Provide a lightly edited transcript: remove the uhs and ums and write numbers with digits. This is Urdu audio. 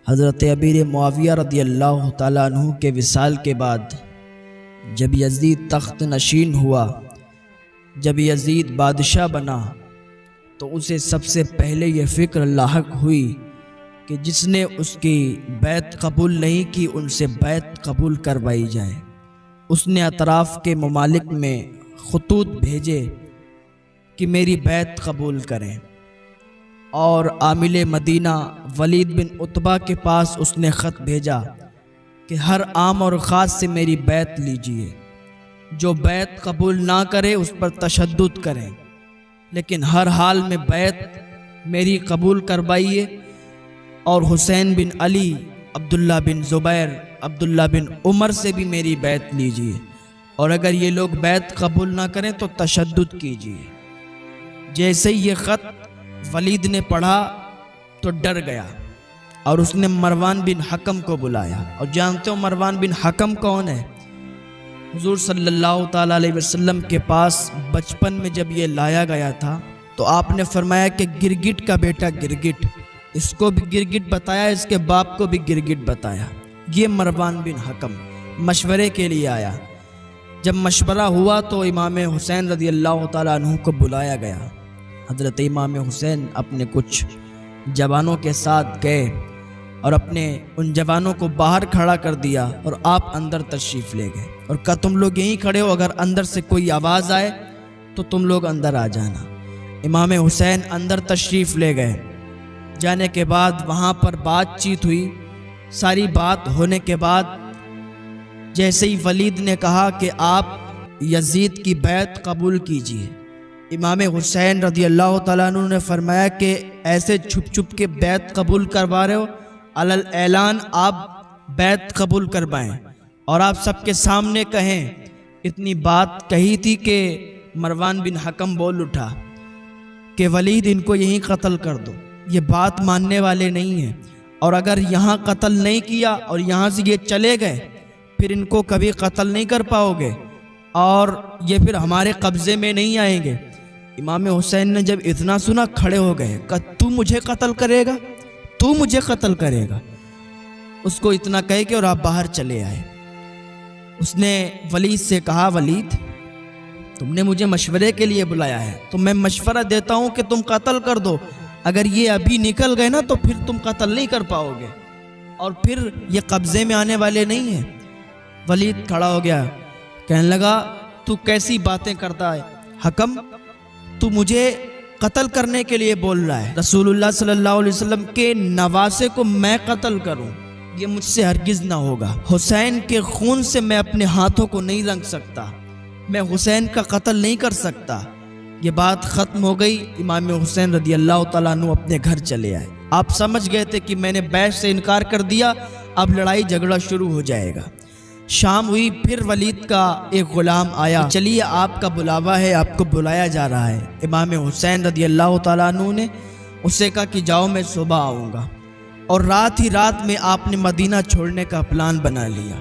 حضرت امیر معاویہ رضی اللہ تعالیٰ عنہ کے وصال کے بعد جب یزید تخت نشین ہوا، جب یزید بادشاہ بنا، تو اسے سب سے پہلے یہ فکر لاحق ہوئی کہ جس نے اس کی بیعت قبول نہیں کی ان سے بیعت قبول کروائی جائے۔ اس نے اطراف کے ممالک میں خطوط بھیجے کہ میری بیعت قبول کریں، اور عامل مدینہ ولید بن عتبہ کے پاس اس نے خط بھیجا کہ ہر عام اور خاص سے میری بیعت لیجئے، جو بیعت قبول نہ کرے اس پر تشدد کریں، لیکن ہر حال میں بیعت میری قبول کروائیے، اور حسین بن علی، عبداللہ بن زبیر، عبداللہ بن عمر سے بھی میری بیعت لیجئے، اور اگر یہ لوگ بیعت قبول نہ کریں تو تشدد کیجئے۔ جیسے ہی یہ خط ولید نے پڑھا تو ڈر گیا، اور اس نے مروان بن حکم کو بلایا۔ اور جانتے ہو مروان بن حکم کون ہے؟ حضور صلی اللہ تعالیٰ علیہ وسلم کے پاس بچپن میں جب یہ لایا گیا تھا تو آپ نے فرمایا کہ گرگٹ کا بیٹا گرگٹ، اس کو بھی گرگٹ بتایا، اس کے باپ کو بھی گرگٹ بتایا۔ یہ مروان بن حکم مشورے کے لیے آیا۔ جب مشورہ ہوا تو امام حسین رضی اللہ تعالیٰ عنہ کو بلایا گیا۔ حضرت امام حسین اپنے کچھ جوانوں کے ساتھ گئے اور اپنے ان جوانوں کو باہر کھڑا کر دیا، اور آپ اندر تشریف لے گئے اور کہا تم لوگ یہیں کھڑے ہو، اگر اندر سے کوئی آواز آئے تو تم لوگ اندر آ جانا۔ امام حسین اندر تشریف لے گئے۔ جانے کے بعد وہاں پر بات چیت ہوئی۔ ساری بات ہونے کے بعد جیسے ہی ولید نے کہا کہ آپ یزید کی بیعت قبول کیجئے، امام حسین رضی اللہ تعالیٰ عنہ نے فرمایا کہ ایسے چھپ چھپ کے بیعت قبول کروا رہے ہو، علل اعلان آپ بیعت قبول کروائیں اور آپ سب کے سامنے کہیں۔ اتنی بات کہی تھی کہ مروان بن حکم بول اٹھا کہ ولید ان کو یہیں قتل کر دو، یہ بات ماننے والے نہیں ہیں، اور اگر یہاں قتل نہیں کیا اور یہاں سے یہ چلے گئے پھر ان کو کبھی قتل نہیں کر پاؤ گے اور یہ پھر ہمارے قبضے میں نہیں آئیں گے۔ امام حسین نے جب اتنا سنا کھڑے ہو گئے کہ تو مجھے قتل کرے گا، تو مجھے قتل کرے گا۔ اس کو اتنا کہے کہ اور آپ باہر چلے آئے۔ اس نے ولید سے کہا ولید تم نے مجھے مشورے کے لیے بلایا ہے تو میں مشورہ دیتا ہوں کہ تم قتل کر دو، اگر یہ ابھی نکل گئے نا تو پھر تم قتل نہیں کر پاؤ گے اور پھر یہ قبضے میں آنے والے نہیں ہیں۔ ولید کھڑا ہو گیا، کہنے لگا تو کیسی باتیں کرتا ہے حکم، تو مجھے قتل کرنے کے لیے بول رہا ہے؟ رسول اللہ صلی اللہ علیہ وسلم کے نواسے کو میں قتل کروں یہ مجھ سے ہرگز نہ ہوگا۔ حسین کے خون سے میں اپنے ہاتھوں کو نہیں رنگ سکتا، میں حسین کا قتل نہیں کر سکتا۔ یہ بات ختم ہو گئی۔ امام حسین رضی اللہ تعالیٰ عنہ اپنے گھر چلے آئے۔ آپ سمجھ گئے تھے کہ میں نے بیعت سے انکار کر دیا، اب لڑائی جھگڑا شروع ہو جائے گا۔ شام ہوئی، پھر ولید کا ایک غلام آیا، چلیے آپ کا بلاوا ہے، آپ کو بلایا جا رہا ہے۔ امام حسین رضی اللہ تعالیٰ عنہ نے اسے کہا کہ جاؤ میں صبح آؤں گا، اور رات ہی رات میں آپ نے مدینہ چھوڑنے کا پلان بنا لیا۔